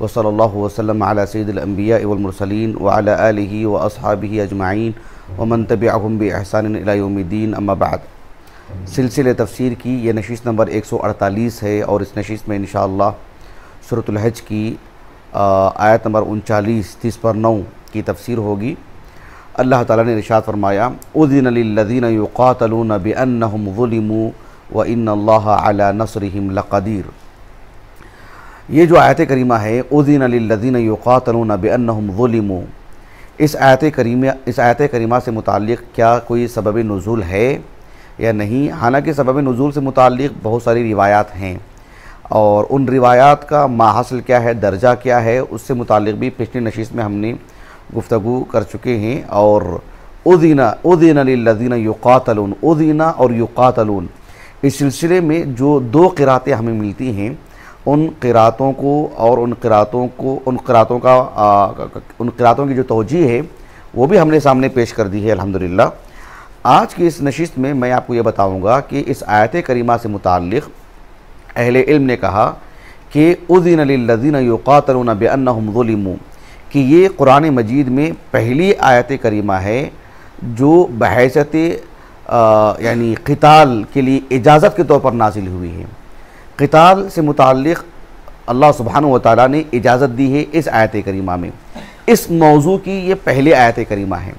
वसल्लल्लाहु वसल्लम अला सय्यिदिल अंबिया वल मुरसलीन व अला आलिहि व अस्हाबिहि अजमाइन व मन तबिअहुम बि ihसान इला यौमिद्दीन अम्मा बाद। सिलसिले तफसीर की ये नशीस नंबर 148 है और इस नशीस में इंशाअल्लाह सूरतुल हज की आयत नंबर 39 30 पर 9 की तफसीर होगी। अल्लाह ताला ने इरशाद फरमाया, उज़िन लिल्लज़ीना युक़ातलूना बिअन्नहुम ज़ुलिमू व इन्नल्लाहा अला नस्रिहिम लक़दीर। ये जो आयत करीमा है उज़िन लिल्लज़ीना युक़ातलूना बिअन्नहुम ज़ुलिमू, इस आयत करीमा से मुताल्लिक़ क्या कोई सबब नुज़ूल है या नहीं? हालांकि सबब नुज़ूल से मुताल्लिक़ बहुत सारी रिवायात हैं और उन रिवायात का माहसल क्या है, दर्जा क्या है, उससे मुताल्लिक़ भी पिछली नशीस में हमने गुफ्तगू कर चुके हैं। और उज़िन लिल्लज़ीना युक़ातलून, उज़िना और युक़ातलून, इस सिलसिले में जो दो क़िरातें हमें मिलती हैं उन क़िरातों को और उन क़िरातों की जो तौजीह है वो भी हमने सामने पेश कर दी है अल्हम्दुलिल्लाह। आज की इस नशिस्त में मैं आपको ये बताऊंगा कि इस आयत करीमा से मुताल्लिक़ अहले इल्म ने कहा कि उज़िन लिल्लज़ीना युक़ातलूना बिअन्नहुम ज़ुलिमू, कि ये कुरान मजीद में पहली आयत करीमा है जो बहैसियत यानी क़िताल के लिए इजाज़त के तौर पर नाज़िल हुई है। क़िताल से मुताल्लिक़ अल्लाह सुब्हानहु व तआला ने इजाज़त दी है इस आयत करीमा में। इस मौजू की ये पहली आयत करीमा है,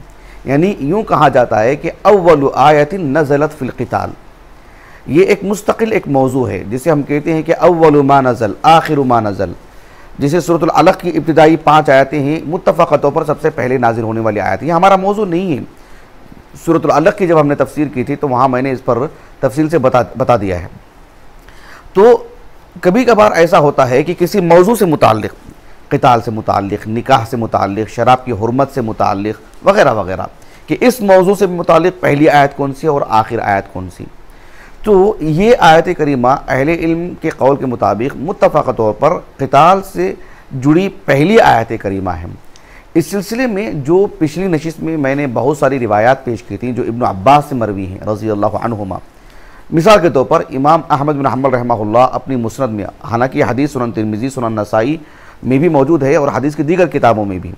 यानी यूँ कहा जाता है कि अव्वलु आयतिन नज़लत फ़िल क़िताल, ये एक मुस्तक़िल एक मौजू है जिसे हम कहते हैं कि अव्वलु मा नज़ल आखिरु मा नज़ल। जिसे सूरतुल अलक़ की इब्तिदाई 5 आयतें हैं मुत्तफ़क़ तौर पर सबसे पहले नाजिल होने वाली आयत। ये हमारा मौजू नहीं है। सूरतुल अलक़ की जब हमने तफसीर की थी तो वहाँ मैंने इस पर तफसील से बता दिया है। तो कभी कभार ऐसा होता है कि किसी मौजू से मुताल्लिक़, क़िताल से मुताल्लिक़, निकाह से मुताल्लिक़, शराब की हुर्मत से मुताल्लिक़ वग़ैरह वग़ैरह, कि इस मौजू से मुताल्लिक़ पहली आयत कौन सी और आखिर आयत कौन सी। तो ये आयत करीमा अहले इल्म के कौल के मुताबिक मुत्तफ़क़ तौर पर क़िताल से जुड़ी पहली आयत करीमा है। इस सिलसिले में जो पिछली नशिस्त में मैंने बहुत सारी रिवायात पेश की थी जो इब्न अब्बास से मरवी हैं रज़ियल्लाहु अन्हुमा। मिसाल के तौर पर इमाम अहमद बिन हम्बल रहमहुल्लाह अपनी मुस्नद में, हालांकि हदीस सुनन तिरमिज़ी, सुनन नसाई में भी मौजूद है और हदीस की दीगर किताबों में भी,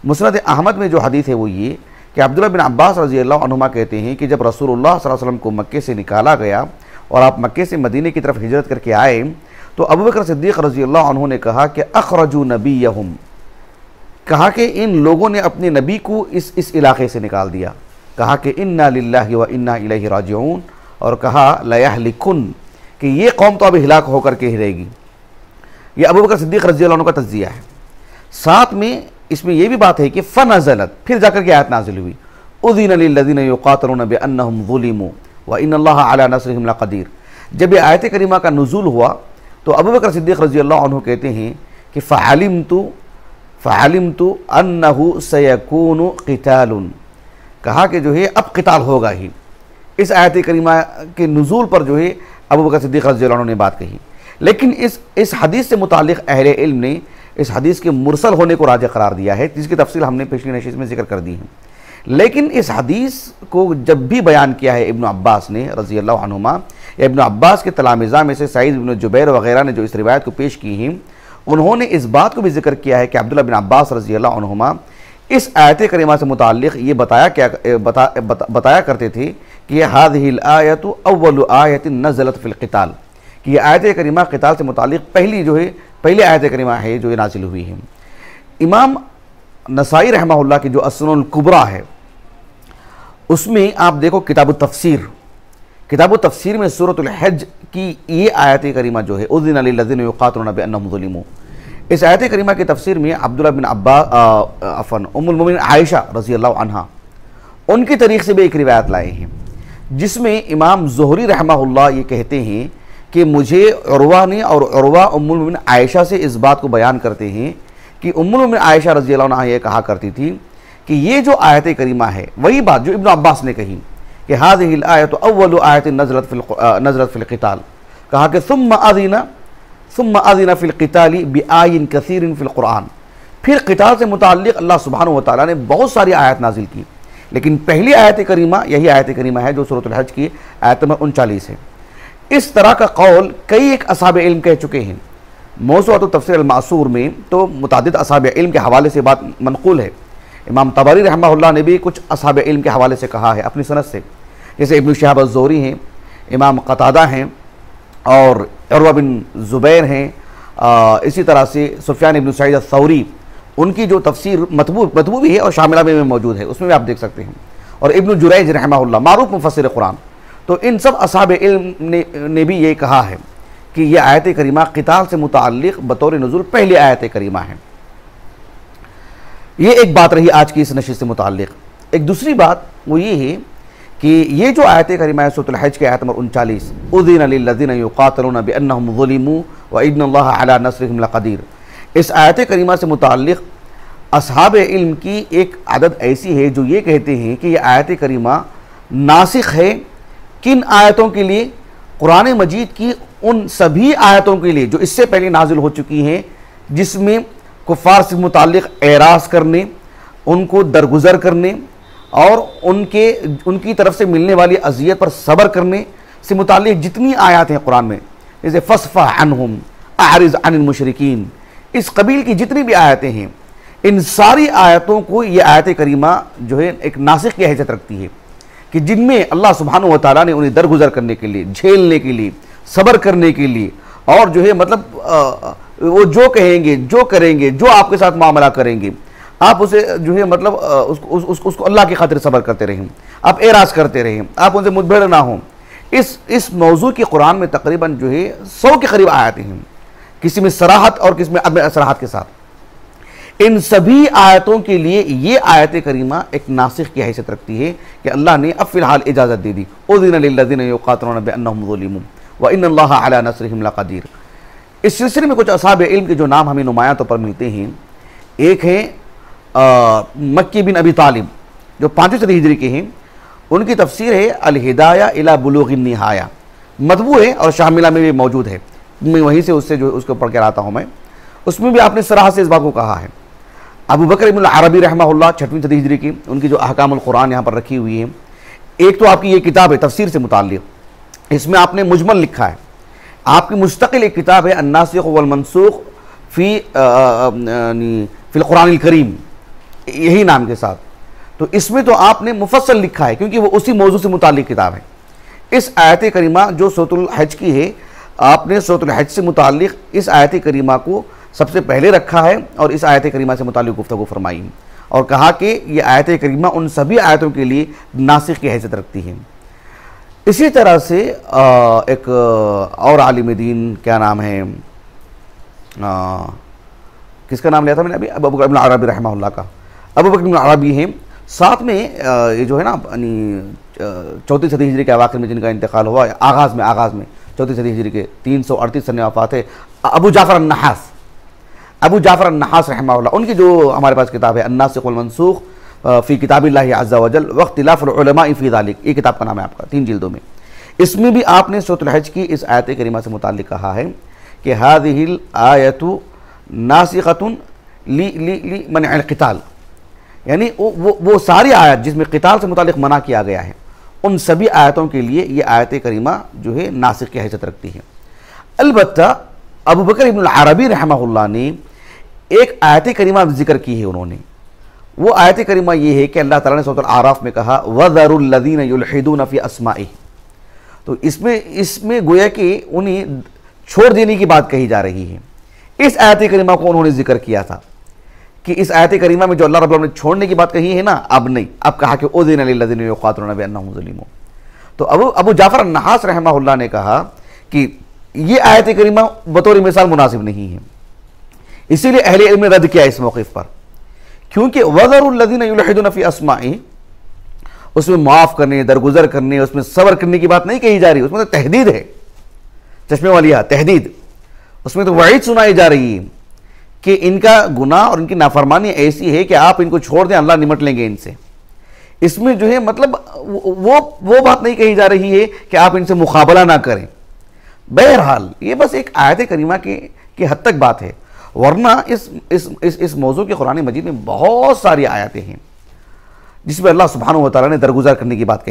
मुस्नद अहमद में जो हदीस है वो ये कि अब्दुल्लाह बिन अब्बास रज़ियल्लाहु अन्हुमा कहते हैं कि जब रसूलुल्लाह सल्लल्लाहु अलैहि वसल्लम को मक्के से निकाला गया और आप मक्के से मदीने की तरफ हिजरत करके आए तो अबू बकर सिद्दीक़ रज़ियल्लाहु अन्हु ने कहा कि अख़रजू नबिय्यहुम, कहा कि इन लोगों ने अपने नबी को इस इलाक़े से निकाल दिया। कहा कि इन्ना लिल्लाहि व इन्ना इलैहि राजिऊन, और कहा लयहलिकुन, कि ये कौम तो अभी हिलाक होकर के ही रहेगी। ये अबू बकर सिद्दीक़ रज़ियल्लाहु अन्हु का तज़किया है। साथ में इसमें यह भी बात है कि फ़नज़लत, फिर जाकर के आयत नाज़िल हुई, उज़िन लिल्लज़ीना युक़ातलूना बिअन्नहुम ज़ुलिमू व इन्नल्लाहा अला नस्रिहिम लक़दीर। जब ये आयत करीमा का नुज़ूल हुआ तो अबू बकर सिद्दीक़ रज़ियल्लाहु अन्हु कहते हैं कि फ़अलिमतु अन्नहु सयकूनु क़ितालुन, कहा कि जो है अब क़िताल होगा ही। इस आयत करीमा के नुज़ूल पर जो है अबू बकर सिद्दीक़ रज़ियल्लाहु अन्हु ने बात कही। लेकिन इस हदीस से मुताल्लिक़ अहले इल्म ने इस हदीस के मुरसल होने को राज करार दिया है, जिसकी तफसील हमने पिछली नशीस में जिक्र कर दी है। लेकिन इस हदीस को जब भी बयान किया है इब्न अब्बास ने रज़ियल्लाहु अन्हुमा, या इब्न अब्बास के तलामिज़ा में से सईद इब्न जुबैर वग़ैरह ने जो इस रिवायत को पेश की हैं, उन्होंने इस बात को भी जिक्र किया है कि अब्दुल्लाह बिन अब्बास रज़ियल्लाहु अन्हुमा इस आयत करीमा से मुताल्लिक़ ये बताया करते थे कि हाज़िहिल आयतु अव्वलु आयतिन नज़लत फ़िल क़िताल, कि यह आयत करीमा क़िताल से मुताल्लिक़ पहली आयत करीमा है जो ये नाज़िल हुई है। इमाम नसाई रहमहुल्लाह की जो असनुल कुबरा है उसमें आप देखो किताबुत तफ़सीर, किताब तफसीर में सूरतुल हज की ये आयत करीमा जो है उज़िना लिल्लज़ीना युक़ातिलूना बिअन्नहुम ज़ुलिमू, इस आयत करीमा की तफसीर में अब्दुल्लाह बिन अब्बास उम्मुल मोमिनीन आयशा रज़ी अल्लाह अन्हा उनकी तरीक़ से भी एक रिवायत लाए हैं, जिसमें इमाम ज़ुहरी रहमहुल्लाह ये कहते हैं कि मुझे उर्वा ने, और उर्वा उम्मुल मोमिनीन आयशा से इस बात को बयान करते हैं कि उम्मुल मोमिनीन आयशा रज़ी अल्लाह अन्हा ये कहा करती थी कि ये जो आयत करीमा है वही बात जो इब्न अब्बास ने कही कि हाज़िहिल आयतु अव्वलु आयतिन नज़लत फ़िल क़िताल, कहा कि सुम्मा अज़िना फ़िल क़िताली बिआयिन कसीरिन फ़िल क़ुरआन, फिर क़िताल से मुताल्लिक़ अल्लाह सुब्हानहु व तआला ने बहुत सारी आयत नाजिल की, लेकिन पहली आयत करीमा यही आयत करीमा है जो सूरतुल हज की आयत नंबर 39 है। इस तरह का कौल कई एक असहाब इल्म कह चुके हैं। मौसूअत तफ़सीर अल-मासूर में तो मुतादिद असहाब इल्म के हवाले से बात मनक़ूल है। इमाम तबरी रहमहुल्लाह ने भी कुछ असहाब इल्म के हवाले से कहा है अपनी सनद से, जैसे इब्न शिहाब अज़-ज़ुहरी हैं, इमाम क़तादा हैं और उर्वा बिन ज़ुबैर हैं, इसी तरह से सुफ़यान इब्न सईद अथ-थौरी, उनकी जो तफसीर मतबू भी है और शामिला में मौजूद है, उसमें भी आप देख सकते हैं, और इब्न जुरैज रहमहुल्लाह मारूफ मुफस्सिर कुरान। तो इन सब असहाब इल्म ने भी ये कहा है कि यह आयत करीमा क़िताल से मुताल्लिक़ बतौर नुज़ूल पहली आयत करीमा है। ये एक बात रही आज की इस नशिस्त से मुताल्लिक़। एक दूसरी बात वो ये है कि ये जो आयत करीमा है सूरतुल हज की आयत नंबर 39, उज़िना लिल्लज़ीना युक़ातिलूना बिअन्नहुम ज़ुलिमू व इन्नल्लाहा अला नस्रिहिम लक़दीर, इस आयत करीमा से मुताल्लिक़ असहाब इल्म की एक आदत ऐसी है जो ये कहते हैं कि यह आयत करीमा नासिख़ है किन आयतों के लिए, कुरान मजीद की उन सभी आयतों के लिए जो इससे पहले नाजिल हो चुकी हैं, जिसमें कुफ़ार से मुताल्लिक़ एराज़ करने, उनको दरगुज़र करने और उनकी तरफ से मिलने वाली अज़ियत पर सब्र करने से मुताल्लिक़ जितनी आयत हैं कुरान में, जैसे फ़स्फ़ह अन्हुम अअरिज़ अनिल मुशरिकीन, इस कबील की जितनी भी आयतें हैं, इन सारी आयतों को ये आयत करीमा जो है एक नासिख़ की हैसियत रखती है कि जिनमें अल्लाह सुब्हानहु व तआला ने उन्हें दरगुज़र करने के लिए, झेलने के लिए, सब्र करने के लिए, और जो है मतलब वो जो कहेंगे, जो करेंगे, जो आपके साथ मामला करेंगे, आप उसे जो है मतलब उसको अल्लाह की खातिर सब्र करते रहें, आप एराज़ करते रहें, आप उनसे मुठभेड़ ना हों। इस मौजू की कुरान में तकरीबन जो है 100 के करीब आयतें हैं, किसी में सराहत और किसी में अदम असराहत के साथ। इन सभी आयतों के लिए ये आयत करीमा एक नासिख़ की हैसियत रखती है कि अल्लाह ने अब फ़िलहाल इजाज़त दे दी, उज़िना लिल्लज़ीना युक़ातिलूना बिअन्नहुम ज़ुलिमू व इन्नल्लाहा अला नस्रिहिम लक़दीर। इस सिलसिले में कुछ असहाब इल्म के जो नाम हमें नुमायां तौर पर मिलते हैं, एक हैं मक्की बिन अबी तालिब जो 5वीं सदी हिजरी के हैं, उनकी तफसीर है अल हिदाया इला बुलूगिन निहाया, मतबू है और शामिला में भी मौजूद है, मैं वहीं से उससे जो उसको पढ़ के आता हूँ मैं, उसमें भी आपने सराह से इस बात को कहा है। अबू बकर इब्न अरबी रहमहुल्लाह 6वीं सदी हिजरी की, उनकी जो अहकामुल कुरान यहाँ पर रखी हुई है, एक तो आपकी ये किताब है तफसीर से मुताल्लिक़, इसमें आपने मुजमल लिखा है। आपकी मुस्तकिल एक किताब है अन्नासिख़ वल मनसूख़ फ़िल कुरानिल करीम, यही नाम के साथ, तो इसमें तो आपने मुफस्सल लिखा है क्योंकि वो उसी मौजू से मुताल्लिक़ किताब है। इस आयत करीमा जो सूरतुल हज की है, आपने सूरतुल हज से मुताल्लिक़ इस आयत करीमा को सबसे पहले रखा है और इस आयत करीमा से मुताल्लिक़ गुफ्तगू फरमाई और कहा कि ये आयत करीमा उन सभी आयतों के लिए नासिख़ की हैसियत रखती है। इसी तरह से एक और आलिम दीन, क्या नाम है, किसका नाम लिया था मैंने अभी, अबू बकर इब्न अरबी रहमहुल्लाह का, अबू बकर इब्न अरबी हैं, साथ में ये जो है ना 4वीं सदी हिजरी के अवाखिर में जिनका इंतकाल हुआ, आगाज़ में 4वीं सदी हिजरी के 338 सन वफ़ात है, अबू जाफ़र अन्नहास रहमहुल्लाह, उनकी जो हमारे पास किताब है अन्नासिख़ वल मनसूख़ फ़ी किताबिल्लाहि अज़्ज़ा वजल व इख्तिलाफ़ुल उलमाई फ़ी ज़ालिक, ये किताब का नाम है आपका, 3 जिल्दों में। इसमें भी आपने सूरतुल हज की इस आयत करीमा से मुताल्लिक़ कहा है कि हाज़िहिल आयतु नासिख़तुन ली मनअल क़िताल, यानी वो सारी आयत जिसमें क़िताल से मुताल्लिक़ मना किया गया है, उन सभी आयतों के लिए ये आयत करीमा जो है नासिख़ की हैसियत रखती है। अलबत्ता अबू बकर इब्न अरबी रहमहुल्लाह ने एक आयत करीमा जिक्र की है, उन्होंने वो आयत करीमा ये है कि अल्लाह ताला ने सूरह आराफ में कहा वज़रुल लज़ीना युल्हिदूना फ़ी अस्माइही, तो इसमें गोया कि उन्हें छोड़ देने की बात कही जा रही है। इस आयत करीमा को उन्होंने जिक्र किया था कि इस आयत करीमा में जो अल्लाह रब्बुल अलमीन ने छोड़ने की बात कही है ना, अब नहीं, अब कहा कि उज़िना लिल्लज़ीना युक़ातिलूना बिअन्नहुम ज़ुलिमू। तो अबू जाफ़र अन्नहास रहमहुल्लाह ने कहा कि ये आयत करीमा बतौर मिसाल मुनासिब नहीं है, इसीलिए अहले इल्म ने रद्द किया इस मौक़िफ़ पर, क्योंकि वज़रुल्लज़ीना युल्हिदूना फ़ी अस्माई, उसमें माफ़ करने, दरगुजर करने, उसमें सब्र करने की बात नहीं कही जा रही, उसमें तो तहदीद है, चश्मे वाली तहदीद, उसमें तो वईद सुनाई जा रही है कि इनका गुनाह और इनकी नाफरमानी ऐसी है कि आप इनको छोड़ दें, अल्लाह निमट लेंगे इनसे। इसमें जो है मतलब वो बात नहीं कही जा रही है कि आप इनसे मुकाबला ना करें। बहरहाल ये बस एक आयत करीमा की हद तक बात है, वरना इस मौजू के कुरान मजीद में बहुत सारी आयतें हैं जिसमें अल्लाह सुब्हानहू व तआला ने दरगुजर करने की बात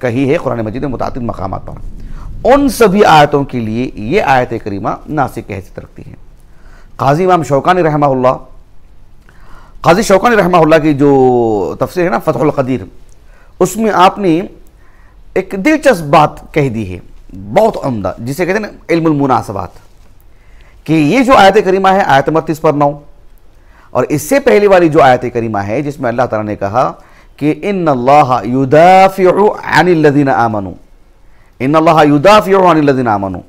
कही है कुरान मजीद में मुताअद्दिद मकामात पर। उन सभी आयतों के लिए ये आयत करीमा नासिक की हैसियत रखती है। काज़ी इमाम शौकानी रहमहुल्लाह, काज़ी शौकानी रहमहुल्लाह की जो तफसीर है ना फ़तहुल क़दीर, उसमें आपने एक दिलचस्प बात कह दी है, बहुत उम्दा, जिसे कहते हैं ना इल्मुल मुनासबात, कि ये जो आयत करीमा है आयत नंबर 30 पर 9 और इससे पहले वाली जो आयत करीमा है जिसमें अल्लाह ताला ने कहा कि इन्नल्लाह युदाफ़िउ अनिल्लज़ीना आमनू, इन्नल्लाह युदाफ़िउ अनिल्लज़ीना आमनू,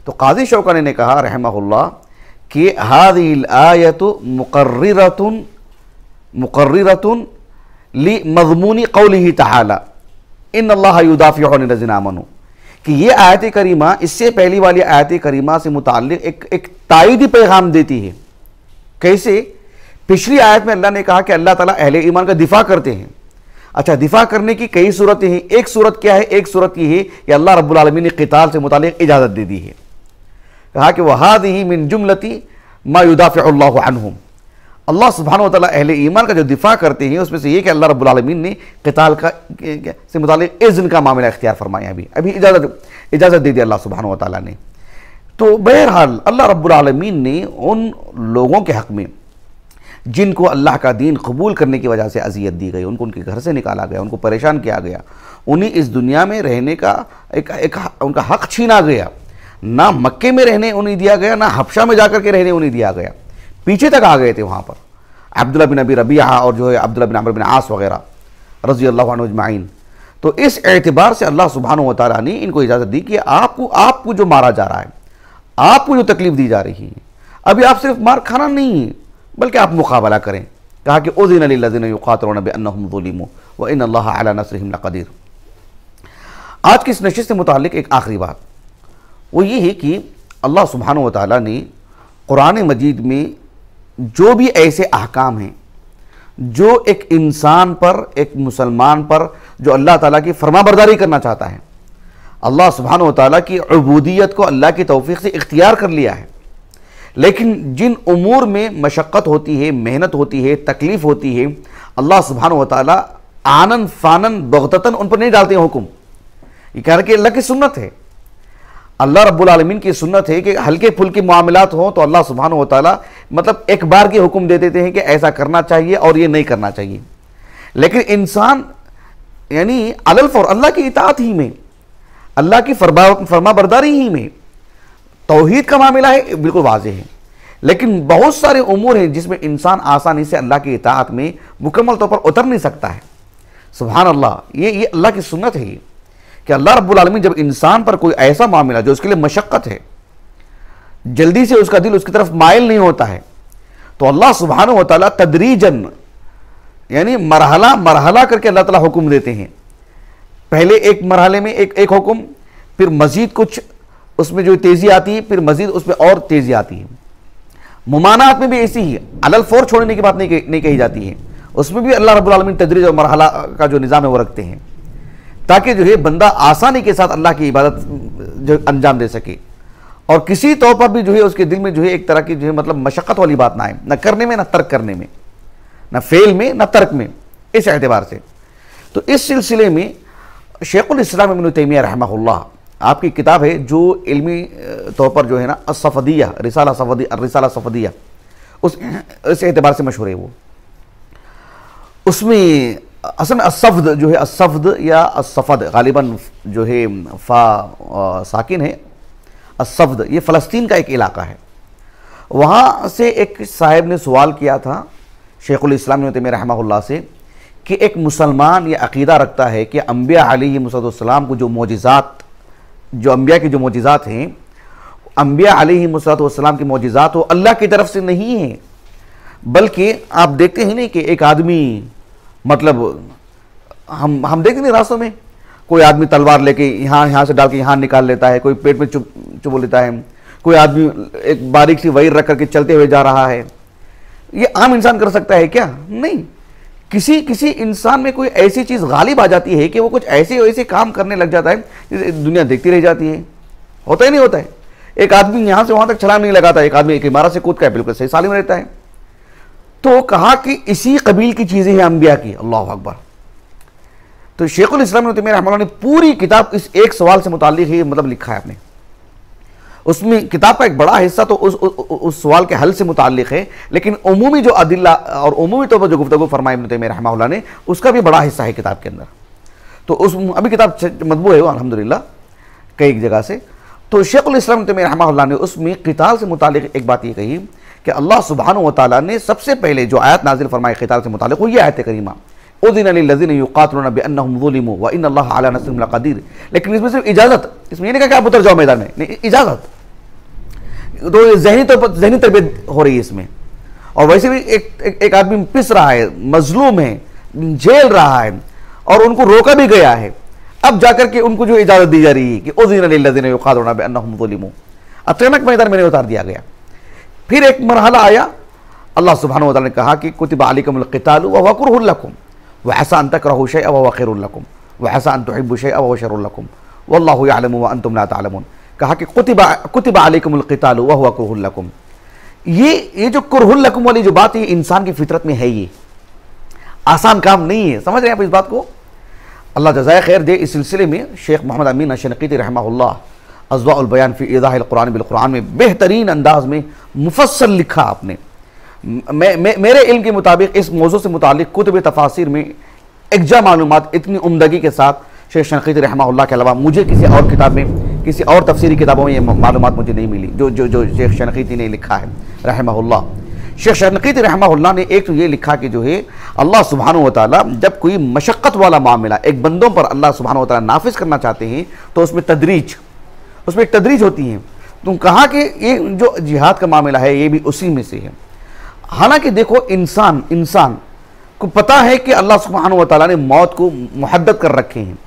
तो काज़ी शौकानी ने कहा रहमहुल्लाह कि हाज़िहिल आयतु मुक़र्रिरतुन लि मज़मूनी क़ौलिही तआला इन्नल्लाह युदाफ़िउ अनिल्लज़ीना आमनू, कि ये आयत करीमा इससे पहली वाली आयत करीमा से मुताल्लिक़ एक तायीदी पैगाम देती है। कैसे? पिछली आयत में अल्लाह ने कहा कि अल्लाह ताला अहले ईमान का दिफा करते हैं। अच्छा, दिफा करने की कई सूरतें हैं, एक सूरत क्या है? एक सूरत ये है कि अल्लाह रब्बुल आलमीन ने क़िताल से मुताल्लिक़ इजाज़त दे दी है, कहा कि वहादिही मिन जुमलती मा युदाफ़िउल्लाहु अन्हुम, अल्लाह सुब्हानहू व तआला अहले ईमान का जो दिफा करते हैं उसमें से ये कि अल्लाह रब्बुल आलमीन ने क़िताल का से मुताल्लिक़ इज़्न का मामला इख्तियार फरमाया, अभी इजाज़त दे दी अल्लाह सुब्हानहू व तआला ने। तो बहरहाल अल्लाह रब्बुल आलमीन ने उन लोगों के हक़ में जिनको अल्लाह का दीन कबूल करने की वजह से अजियत दी गई, उनको उनके घर से निकाला गया, उनको परेशान किया गया, उन्हें इस दुनिया में रहने का उनका हक़ छीना गया, ना मक्के में रहने उन्हें दिया गया, ना हबशा में जाकर के रहने उन्हें दिया गया, पीछे तक आ गए थे वहाँ पर अब्दुल्ला बिन अबी रबीआ और जो है अब्दुल्ला बिन अमर बिन आस वगैरह रज़ी अल्लाहु अन्हुम अजमाइन। तो इस एतबार से अल्लाह सुब्हानहू व तआला ने इनको इजाज़त दी कि आपको जो मारा जा रहा है, आपको जो तकलीफ़ दी जा रही है, अभी आप सिर्फ मार खाना नहीं है बल्कि आप मुकाबला करें। कहा कि उज़िन लिल्लज़ीना युक़ातिलूना बिअन्नहुम ज़ुलिमू व इन्नल्लाहा अला नस्रिहिम लक़दीर। आज की इस नशिस्त से मुताल्लिक़ एक आखिरी बात वो ये है कि अल्लाह सुब्हानहू व तआला ने कुरान मजीद में जो भी ऐसे अहकाम हैं जो एक इंसान पर, एक मुसलमान पर जो अल्लाह ताला की फरमाबरदारी करना चाहता है, अल्लाह सुब्हानहू व तआला की उबूदियत को अल्लाह की तौफीक से इख्तियार कर लिया है, लेकिन जिन उमूर में मशक्क़त होती है, मेहनत होती है, तकलीफ़ होती है, अल्लाह सुब्हानहू व तआला आनन फ़ानन बग़ततन उन पर नहीं डालते हैं हुक्म। ये कह रहे कि अल्लाह की सुन्नत है, अल्लाह रब्बुल आलमीन की सुन्नत है कि हल्के फुल्के मामलात हो तो अल्लाह सुब्हानहू व तआला मतलब एक बार के हुक्म दे देते हैं कि ऐसा करना चाहिए और ये नहीं करना चाहिए। लेकिन इंसान यानी अलल फौर अल्लाह की इताअत ही में, अल्लाह की फरमाबरदारी ही में तौहीद का मामला है, बिल्कुल वाज़ेह है, लेकिन बहुत सारे उमूर हैं जिसमें इंसान आसानी से अल्लाह की इताअत में मुकम्मल तौर पर उतर नहीं सकता है। सुभान अल्लाह, ये अल्लाह की सुन्नत है कि अल्लाह रब्बुल आलमीन जब इंसान पर कोई ऐसा मामला जो उसके लिए मशक्क़त है, जल्दी से उसका दिल उसकी तरफ माइल नहीं होता है, तो अल्लाह सुब्हानहू व तआला तदरीजन यानी मरहला मरहला करके अल्लाह ताला हुक्म देते हैं। पहले एक मरहले में एक हुक्म, फिर मज़ीद कुछ उसमें जो तेज़ी आती है, फिर मज़ीद उसमें और तेज़ी आती है। मुमानात में भी ऐसी ही अलल फौर छोड़ने की बात नहीं कही जाती है, उसमें भी अल्लाह रब्बुल आलमीन तदरीज और मरहला का जो निज़ाम है वो रखते हैं ताकि जो है बंदा आसानी के साथ अल्लाह की इबादत जो अंजाम दे सके और किसी तौर पर भी जो है उसके दिल में जो है एक तरह की जो है मतलब मशक्क़त वाली बात ना आए, न करने में, न तर्क करने में, न फेल में, न तर्क में, इस एतबार से। तो इस सिलसिले में शेखुल इस्लाम इब्न तैमिया रहमहुल्लाह, आपकी किताब है जो इल्मी तौर पर जो है ना असफ़दिया, रिसाला सफ़दिया, उस एतबार से मशहूर है वो। उसमें असल में असफ़द जो है, असफ़द या असफ़द गालिबन जो है फ़ा साकिन है, असफ़द ये फ़लस्तीन का एक इलाका है। वहाँ से एक साहिब ने सवाल किया था शेखुल इस्लाम इब्न तैमिया रहमहुल्लाह से कि एक मुसलमान ये अक़ीदा रखता है कि अम्बिया अलैहिमुस्सलाम को जो मोजिज़ात, जो अम्बिया के जो मोजिज़ात हैं, अम्बिया अलैहिमुस्सलाम के मोजिज़ात वो अल्लाह की तरफ से नहीं है, बल्कि आप देखते हैं नहीं कि एक आदमी, मतलब हम देखते नहीं रास्तों में कोई आदमी तलवार लेके यहाँ से डाल के यहाँ निकाल लेता है, कोई पेट में चुभ लेता है, कोई आदमी एक बारीक सी वही रख करके चलते हुए जा रहा है। ये आम इंसान कर सकता है क्या? नहीं। किसी इंसान में कोई ऐसी चीज़ गालिब आ जाती है कि वो कुछ ऐसे काम करने लग जाता है जिसे दुनिया देखती रह जाती है। होता ही नहीं होता है। एक आदमी यहाँ से वहाँ तक छलांग नहीं लगाता, एक आदमी एक इमारत से कूद का बिल्कुल सही सालिम रहता है। तो कहा कि इसी कबील की चीज़ें हैं अम्बिया की। अल्लाह अकबर। तो शेखुल इस्लाम इब्न तैमिया रहमतुल्लाह ने पूरी किताब इस एक सवाल से मुताल्लिक़ ही मतलब लिखा है आपने। उसमें किताब का एक बड़ा हिस्सा तो उस सवाल के हल से मुताल्लिक़ है, लेकिन उमूमी जो अदिल्ला और उमूमी तौर पर जो गुफ्तगू फरमाई इब्न तैमिया रहमतुल्लाह ने, उसका भी बड़ा हिस्सा है किताब के अंदर। तो उस अभी किताब मतबू है वो अल्हम्दुलिल्लाह कई जगह से। तो शेखुल इस्लाम इब्न तैमिया रहमतुल्लाह ने उसमें क़िताल से मुताल्लिक़ एक बात ये कही कि अल्लाह सुब्हानहु व तआला ने सबसे पहले जो आयत नाजिल फरमाई क़िताल से मुताल्लिक़ वो ये आयत करीमा, उज़िना लिल्लज़ीना युक़ातिलूना बिअन्नहुम ज़ुलिमू व इन्नल्लाहा अला नस्रिहिम लक़दीर। लेकिन इसमें सिर्फ इजाज़त, इसमें ये नहीं कहा कि आप उतर जाओ मैदान में, नहीं, इजाज़त। तो ज़हनी तौर पर ज़हनी तरबियत हो रही है इसमें। और वैसे भी एक आदमी पिस रहा है, मजलूम है, झेल रहा है, और उनको रोका भी गया है, अब जाकर के उनको जो इजाज़त दी जा रही है कि उज़िना लिल्लज़ीना युक़ातिलूना बिअन्नहुम ज़ुलिमू, अचानक मैदान में नहीं उतार दिया गया। फिर एक मरहला आया, अल्लाह सुब्हानहु व तआला ने कहा कि कुतिबा अलैकुमुल क़ितालु व हुवा कुरहुन लकुम व असा अन तकरहू शैअन व हुवा खैरुन लकुम व असा अन तुहिब्बू शैअन व हुवा शर्रुन लकुम वल्लाहु यअलमु व अंतुम ला तअलमून। कहा कि कुतिबा अलैकुमुल क़ितालु व हुवा कुरहुन लकुम। ये जो कुरहुन लकुम वाली जो बात है, इंसान की फितरत में है, ये आसान काम नहीं है। समझ रहे हैं आप इस बात को? अल्लाह जज़ाए खैर दे। इस सिलसिले में शेख मोहम्मद अमीन अशनक़ीती रहमहुल्लाह अज़वाउल बयान फ़ी ईज़ाहिल क़ुरान बिल क़ुरान में बेहतरीन अंदाज में मुफस्सल लिखा आपने। मेरे इल्म के मुताबिक इस मौजू से मुतालिक कुतुब तफासिर में एकजा मालूमात इतनी उम्दगी के साथ शेख शनक़ीती रहमहुल्लाह के अलावा मुझे किसी और किताब में, किसी और तफसीरी किताबों में ये मालूमात मुझे नहीं मिली जो शेख शनक़ीती ने लिखा है रहमहुल्लाह। शेख शनक़ीती रहमहुल्लाह ने एक तो ये लिखा कि जो है अल्लाह सुब्हानहु व तआला जब कोई मशक्क़त वाला मामला एक बंदों पर अल्लाह सुब्हानहु व तआला नाफिज़ करना चाहते हैं तो उसमें एक तदरीज होती है। तो कहा कि ये जो जिहाद का मामला है ये भी उसी में से है। हालांकि देखो, इंसान को पता है कि अल्लाह सुब्हानहु व तआला ने मौत को मुहद्दद कर रखे हैं।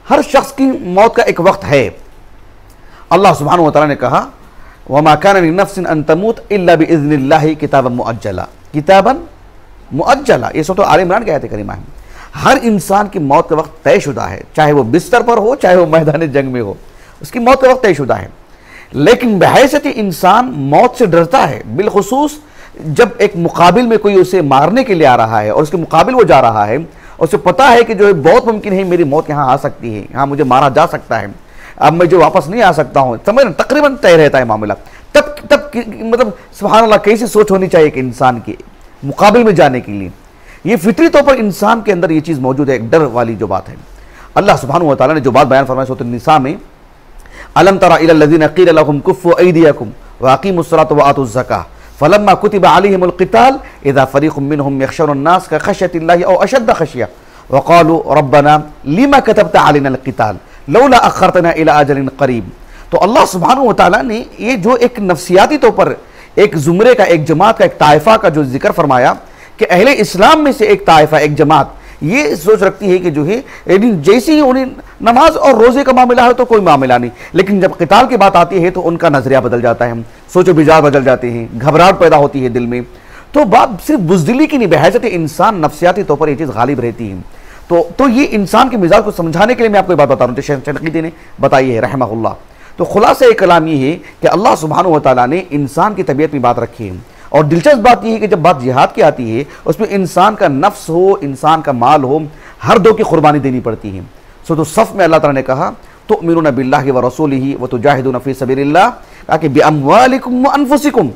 हर शख्स की मौत का एक वक्त है। अल्लाह सुब्हानहु व तआला ने कहा वमा कान लिनफ्सिन अन तमूत इल्ला बिइज़्निल्लाहि किताबन मुअज्जला। ये सूरह आल इमरान की आयत करीमा है। हर इंसान की मौत का वक्त तयशुदा है, चाहे वो बिस्तर पर हो, चाहे वो मैदान जंग में हो, उसकी मौत का वक्त तयशुदा है। लेकिन बहैसियत इंसान मौत से डरता है, बिलखुसूस जब एक मुकाबिल में कोई उसे मारने के लिए आ रहा है और उसके मुकाबिल वो जा रहा है और उसे पता है कि जो है बहुत मुमकिन है मेरी मौत यहाँ आ सकती है, यहाँ मुझे मारा जा सकता है, अब मैं जो वापस नहीं आ सकता हूँ, समझ तकरीबन तय रहता है मामला। तब मतलब सुभान अल्लाह कैसी सोच होनी चाहिए कि इंसान के मुकाबिल में जाने के लिए। ये फितरी तौर पर इंसान के अंदर ये चीज़ मौजूद है, एक डर वाली जो बात है। अल्लाह सुब्हानहु व तआला ने जो बात बयान फरमाई सूरह निसा में, अलम तरा इलल लज़ीना क़ील लहुम कुफ़्फ़ू अयदियकुम व अक़ीमुस्सलाता व आतुज़ ज़काह फलम्मा कुतिबा अलैहिमुल क़िताल इज़ा फ़रीक़ुम मिनहुम यख़शौनुन्नास कख़श्यतिल्लाहि औ अशद्द ख़श्या व क़ालू रब्बना लिमा कतबता अलैनल क़िताल लौला अख़्ख़रतना इला अजलिन क़रीब। तो अल्लाह सुब्हानहु व तआला ने ये जो एक नफ्सियाती तौर पर एक ज़ुमरे का, एक जमात का, एक ताइफ़ा का जो जिक्र फरमाया कि अहले इस्लाम में से एक ताइफ़ा, एक जमात ये सोच रखती है कि जो है लेकिन जैसे ही उन्हें नमाज और रोज़े का मामला है तो कोई मामला नहीं, लेकिन जब क़िताल की बात आती है तो उनका नज़रिया बदल जाता है, सोचो विचार बदल जाते हैं, घबराहट पैदा होती है दिल में। तो बात सिर्फ बुज़दिली की नहीं, बहैसियत इंसान नफ्सियाती तौर पर ये चीज़ गालिब रहती है। तो ये इंसान के मिजाज को समझाने के लिए मैं आपको ये बात बता रहा हूँ जो शेख शनक़ीती ने बताई है रहमहुल्लाह। तो खुलासा कलाम ये है कि अल्लाह सुब्हानहु व तआला ने इंसान की तबीयत में बात रखी है। और दिलचस्प बात यह है कि जब बात जिहाद की आती है उसमें इंसान का नफ्स हो, इंसान का माल हो, हर दो की कुर्बानी देनी पड़ती है। तो सफ़ में अल्लाह ताला ने कहा तुमिनूना बिल्लाहि व रसूलिही व तुजाहिदूना फी सबीलिल्लाह, कहा कि बिअम्वालिकुम व अनफुसिकुम।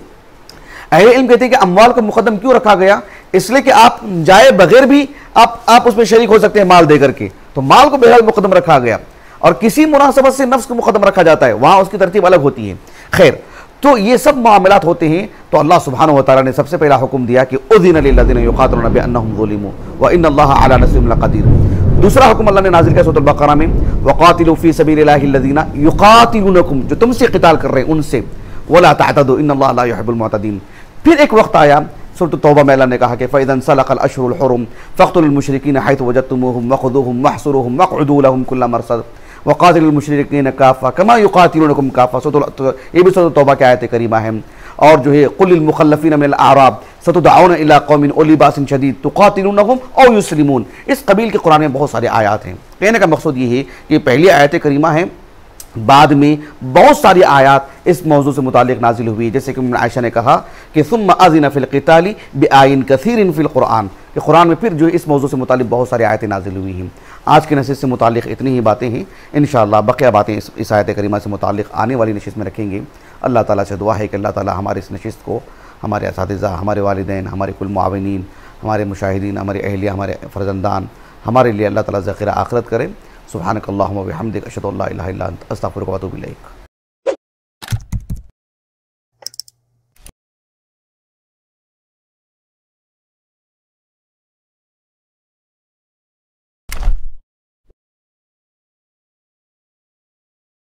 अहले इल्म कहते हैं कि अम्वाल को मुकद्दम क्यों रखा गया, इसलिए कि आप जाए बगैर भी आप उसमें शरीक हो सकते हैं माल दे करके, तो माल को बहरहाल मुकद्दम रखा गया। और किसी मुनासबत से नफ्स को मुकद्दम रखा जाता है, वहाँ उसकी तरतीब अलग होती है। खैर, तो ये सब मामलात होते हैं। तो अल्लाह सुब्हानहु व तआला ने सबसे पहला हुक्म दिया कि उज़िन लिल्लज़ीना युक़ातिलूना बिअन्नहुम ज़ुलिमू व इन्नल्लाहा अला नस्रिहिम लक़दीर। दूसरा हुक्म अल्लाह ने नाज़िल किया सूरह अल-बक़रा में, वक़ातिलू फ़ी सबीलिल्लाहि लल्लज़ीना युक़ातिलूनकुम, जो तुमसे क़िताल कर रहे हैं उनसे, वला तअतदू इन्नल्लाहा ला युहिब्बुल मुअतदीन। फिर एक वक्त आया सूरह तौबा में अल्लाह ने कहा कि फ़इज़ा इंसलक़ल अशहुरुल हुरुम फ़क़्तुलुल मुशरिकीन हैथु वजदतुमूहुम वख़ुज़ूहुम वहसुरूहुम वक़उदू लहुम कुल्ला मरसद वक़ातिलुल मुशरिकीन काफ़ा कमा युक़ातिलूनकुम काफ़ा। ये भी सूरह तौबा की आयत करीमा है। और जो है कुलिल मुख़ल्लफ़ीन मिनल अअराब सतुदअऊना इला क़ौमिन उली बासिन शदीद तुक़ातिलूनहुम औ युस्लिमून। इस कबील के कुरान में बहुत सारे आयात हैं। कहने का मकसद ये है कि पहली आयत करीमा है, बाद में बहुत सारी आयात इस मौजू से मुतालिक नाजिल हुई, जैसे कि आयशा ने कहा कि सुम्मा अज़िना फ़िल क़िताली बिआयिन कसीरिन फ़िल क़ुरआन, कि कुरान में फिर जो इस मौजू से मुतालिक बहुत सारी आयतें नाजिल हुई हैं। आज की नशिस्त से मुतालिक इतनी ही बातें हैं। इंशाअल्लाह बकिया बातें इस आयत करीमा से मुतालिक आने वाली नशिस्त में रखेंगे। अल्लाह ताला से दुआ है कि अल्लाह ताला हमारे इस नशिस्त को हमारे असातिज़ा, हमारे वालिदैन, हमारे कुल मुआविनीन, हमारे मुशाहिदीन, हमारे अहलिया, हमारे फ़र्जंदान, हमारे लिए अल्लाह ताला ज़ख़ीरा आखिरत करें। सुब्हानकल्लाहुम्मा व बिहम्दिक अशहदु अल्ला इलाहा इल्ला अंत अस्तग़फिरुका व अतूबु इलैक।